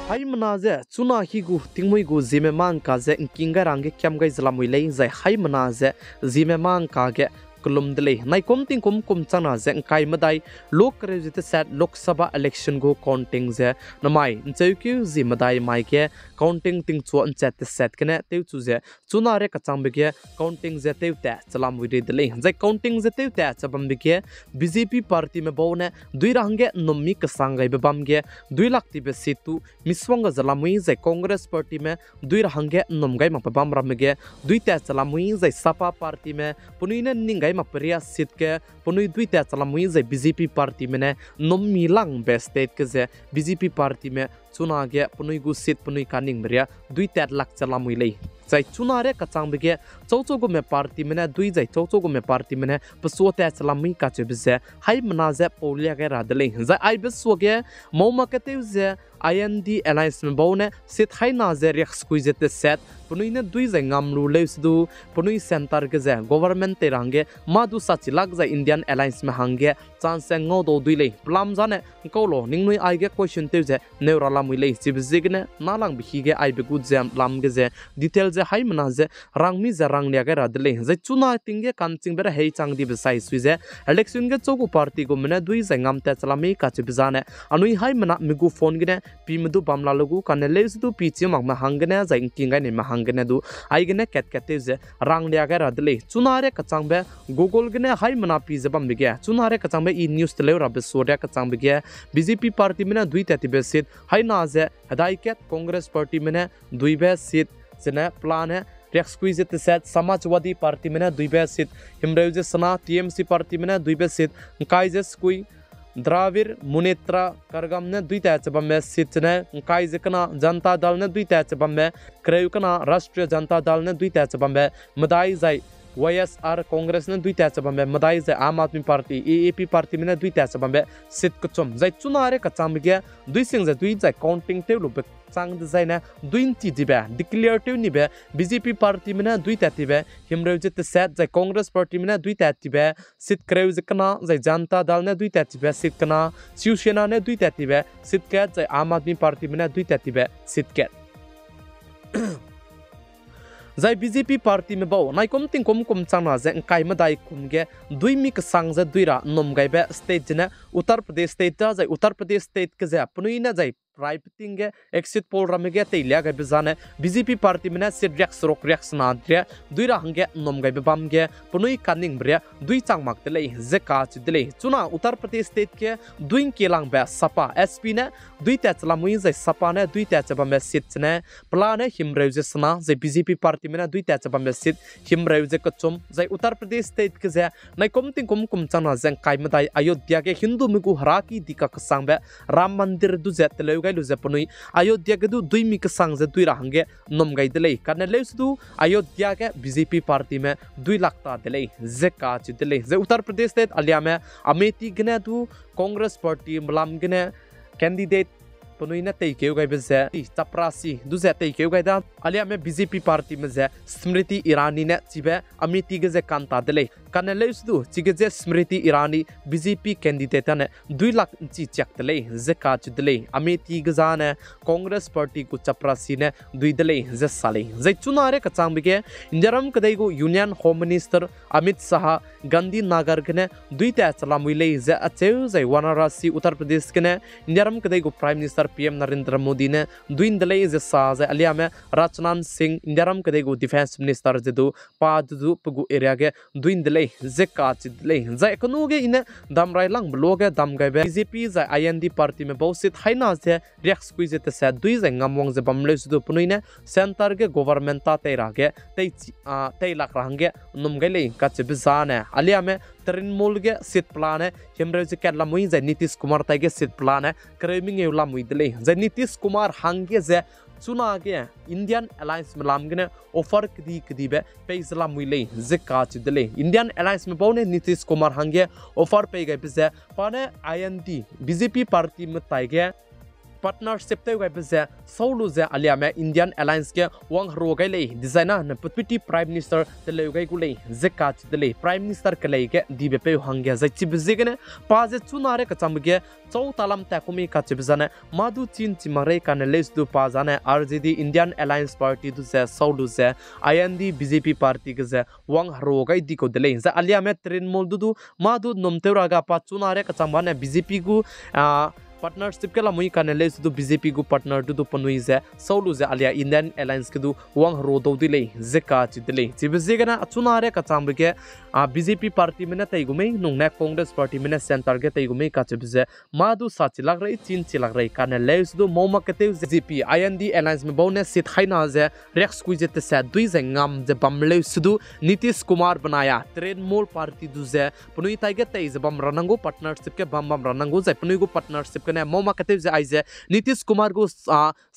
Hai manaze chuna higu tingmui gu Zeme mang ka ze kinga range kyam gai zlamui lei zai hai manaze Zeme mang ka ge kulum dele nai kom ting kum chana ze kai madai lok rejit set lok sabha election go counting ze namai ncheu Zeme dai mai ke counting ting chu an chat set kene teu chu ze chuna re ka chang bege counting ze teu ta chalam wi dele zai counting ze teu ta chabam bege BJP party me bone dui range nommi ka sangai be bam ge 2 lakh ti be situ miswanga zalamui zai Congress party में 2 रंगे नमगाई मपबम रमगे 2 ता चलामुई zai Sapa party में पुनुइने निंगाई मपरिया seat के पुनुइ 2 ता चलामुई zai BJP party में ने नमिलांग बे state के जे BJP party में चुना गे पुनुइ गु सिट पुनुइ कानिंग मरिया 2 ता लाख चलामुई लै zai chuna re kachang bege chouchogo me party mena 2 zai chouchogo me party mena pasota chalami ka chebze hai manaze polia ge radle zai ai beswoge moma kate ze IND alliance me bone sit hai na ze rex squeeze te set punuine 2 zai ngamlu leusdu punui center ge ze government te range madu sachi lag zai Indian alliance me hange chance ngo do 2 le plam jane kolo ningnui ai ge question te ze neurala mui le chibzigne nalang bihi ge ai be good jam lam ge ze detail je hai manaze rangmi za ranglia ge radle zai chuna tinge kanching bera hei chang di besai suize election ge chogu party go mena 2 zai ngam te chalami ka chibzane anui hai mana migu phone gine pimudu bamla logu kanele du pichi magma hangene zai kinga ne ma hangene du aigene ket kete je ranglia ge radle chunare kachang be google gine hai mana pi jabam bige chunare kachang be e news tele rabe soria kachang bige BJP party mena 2 tati be sit hai na je hadai ket Congress party mena 2 be sit jene plan है racks quiz ते set Samajwadi party में 2 बे seat हिमराइजे सना TMC party में 2 बे seat काइजेस कुई द्राविड़ मुनेत्रा करगम ने 2 ता चबम में seat ने काइजे कना जनता दल ने 2 ता चबम में क्रेयु कना राष्ट्रीय जनता दल ने 2 ता चबम में मदाई जाई YSR कांग्रेस ने 2 ता चबम में मदाई जाई आम आदमी पार्टी AAP पार्टी में 2 ता चबम में सीट कचम जाई चुनारे कचाम गे 2 सिंग जाई 2 जाई काउंटिंग टेबल पे sang design 20 dibe declarative ni be BJP party mena 2 tati be himrauje te set jai Congress party mena 2 tati be sit kreuze kana jai janta dal ne 2 tati be sit kana Shiv Sena ne 2 tati be sit ket jai Aam Aadmi party mena 2 tati be sit ket jai BJP party me bau nai kom ting kom chana je kai ma dai kum ge 2 mi ka sang je 2 ra nom gai be state ne Uttar Pradesh state ja jai Uttar Pradesh state ke ja punui na jai प्राइपिंग exit poll रमेगे तैलिया गए बिजाने BJP party में सिट रेक्स रोक रेक्स नाद्रे 2 हंगे नम गए बमगे पुनुई कानिंग ब्रे 2 चांगमाक तले जे काच दिले चुना उत्तर प्रदेश स्टेट के 2 केलांग बे सपा SP ने 2 ता चलामुई जे सपा ने 2 ता चबम में सिट ने प्लान है हिमराइजे सना जे BJP पार्टी में 2 ता चबम में सिट हिमराइजे कचुम जे उत्तर प्रदेश स्टेट के जे नै कोमतिंग कोम चना जे काइमदाई अयोध्या के हिंदू मिगु हराकी दिका कसंग बे राम मंदिर दु जे तले Japanui Ayodhya ke 2 mi ka sang je 2 rahange nom gai dele kan le su Ayodhya ke BJP party में 2 लाख ता dele je ka ch dele je Uttar Pradesh state alia में Amethi gne tu Congress party malam gne candidate पुनुई ने तई केउ गई बजे चपरासी दुजे तई केउ गई दा अलिया में BJP पार्टी में जे स्मृति ईरानी ने चिबे अमिती के जे कांता दले कनले उसदु चिगे जे स्मृति ईरानी BJP कैंडिडेट ने 2 लाख ची चक दले जे काच दले अमिती गजाने कांग्रेस पार्टी को चपरासी ने 2 दले जे साले जे चुनारे कचांग बिगे इंजरम कदैगो union home minister Amit Shah Gandhinagar ने 2 ता चलामुले जे अचेउ जे वाराणसी उत्तर प्रदेश के ने इंजरम कदैगो prime minister PM Narendra Modi ने 2 दले जे साज अलिया में राजनाथ सिंह इंडियम कदेगो डिफेंस मिनिस्टर जे दो पादु पगु एरिया के 2 दले जे काच दले जे कनुगे इन दमराई लंग ब्लोगे दम गबे BJP जे IND पार्टी में बहुत हाइना जे रेक्स क्विज ते से 2 जे ngамong जे बमले सुदु पुनुइने सेंटर के गवर्नमेंट ता तेरागे तै लाख रंगे नुमगले काच बिजाने अलिया में तृणमूल के सीट प्लान है हिमराइजे केरला मुई जे नीतीश कुमार तागे सीट प्लान है क्रेमिंग एवला मुई दले जे नीतीश कुमार हांगे जे चुना के इंडियन अलायंस में लामगने ऑफर कदी बे पेजला मुई ले जे काच दले इंडियन अलायंस में बौने नीतीश कुमार हांगे ऑफर पे गए बिजे पाने IND BJP पार्टी में तागे partnership te gai bze solu ze alia me Indian alliance ke wang ro gai le designer na deputy prime minister te le gai gu le zeka te le prime minister ke le ke dibe pe hangya zai chi bze gene pa je chunare ka cham ge chou talam ta kumi ka chi bzane madu chin chi mare ka ne les du pa jane RJD Indian alliance party du ze solu ze IND BJP party ke ze wang ro gai di ko de le za alia me trin mol du madu nom te ra ga pa chunare ka cham ne BJP gu partnership ke la mui kan le su BJP gu partner du panui ze solu ze alia Indian alliance ke du wang ro do dile zeka chi dile chi bezega na achuna re ka cham ke BJP party mena tai gumei nong na Congress party mena center ke tai gumei ka chi beze ma du sa chi lag rei chin chi lag rei kan le su moma ke te BJP IND alliance me bonus sit khaina ze rex squeeze te sa dui ze ngam ze bamle su Nitish Kumar banaya train mol party du ze panui tai ge tai ze bam ranango partnership ke bam ranango ze panui gu partnership kene moma kate ze aize Nitish Kumar gu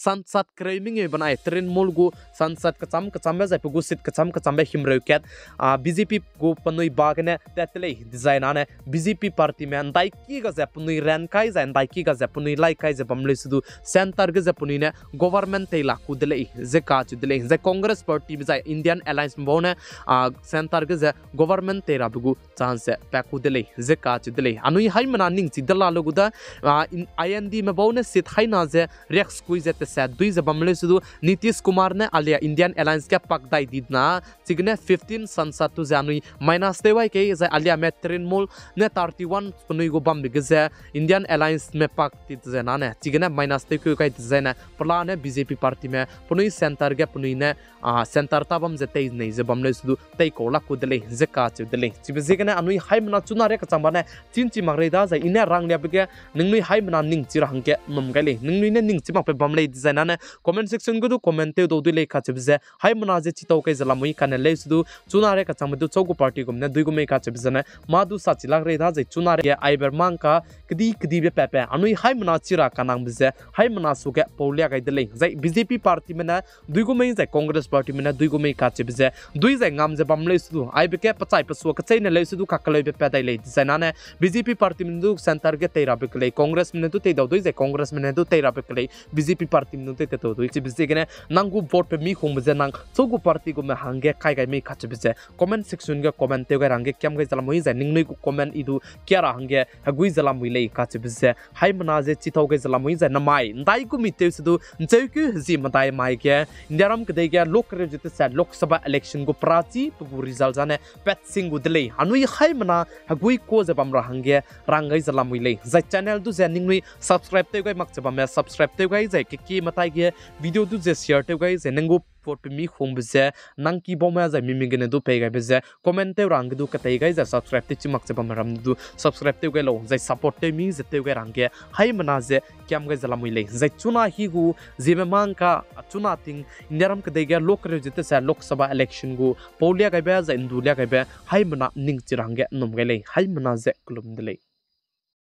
sansad craving e banai train mol gu sansad kacham be zai pu gu sit kacham be Himraichak BJP gu panui bagane tatle design ane BJP party me andai ki ga ze panui ran kai za andai ki ga ze panui lai kai ze bamle su center ge ze panui ne government te la ku dele ze ka chu dele ze Congress party be zai Indian alliance bone center ge ze government te ra bu chance pa ku dele ze ka chu dele anui hai mana ning chi dala logu da IND में बहुने सित high ना जे racks कुछ जेते set दुई जब हमले सुधु नीतीश कुमार ने Alia Indian alliance के पकदाई दीदना चिगने 15 संसद तो जानुई माइनस देवाई के जे आलिया में तृणमूल ने 31 पनुई गो बम बिगजे इंडियन अलायंस में पक दीद जे ना ने चिगने माइनस दे को कई जे ने पला ने बीजेपी पार्टी में पनुई सेंटर के पनुई ने सेंटर ताबम जे तेज नहीं जे बमले सुधु तई कोला को दले जे का च दले चिबजे के ने अनुई हाई मना चुना रे कचंबा ने चिनची मगरेदा जे इने रंग ने बिगे नंगनुई हाई मना ning chira hangke mamgale ningni ne ning chima pe bamle design na comment section gudu comment te do du le kha chibze hai mona je chitau kai zala mui kan le su chuna re ka cham du chogu party gum ne dui gum ka chibze na ma du sa chilak re da je chuna re aiber mang ka kdi be pepe anui hai mona chira kanang bze hai mona su ke paulia kai dele zai BJP party me na dui gum zai Congress party me na dui gum ka chibze dui zai ngam je bamle su ai be ke pachai pasu ka chai ne le su ka kale be pe dai le design na BJP party me du center ke teira be kle Congress me tu te do doi ze Congress me du teira be kle BJP party me te to doi chi bze gene nangu vote pe mi khong bze nang chogu party go me hange kai kai me kha bze comment section ge comment te ga range kyam ge zala moi za ning noi ku comment idu kya ra hange hagui zala moi le kha bze hai mana je chi thau ge zala moi za na mai ndai ku mi te su ncheu ku ji matai mai ke indiaram ke de ge lok re jite sa lok sabha election go prachi pu result jane pet sing udle anui hai mana hagui ko je bam ra hange rangai zala moi le za channel du ze ning noi subscribe te gai mak chaba me subscribe te gai zai ki matai ge video du je share te gai ze nangu for pe mi khong bze nang ki boma za mi mingene du pe gai bze comment te rang du ka te gai za subscribe te chimak chaba maram du subscribe te gai lo zai support te mi ze te gai rang ge hai mana ze kyam gai zala moi le zai chuna hi gu Zeme mang ka chuna ting indiaram ka de ge lok re jite sa lok sabha election gu paulia gai ba za indulia gai ba hai mana ning chirang ge nom gai le hai mana ze klum de le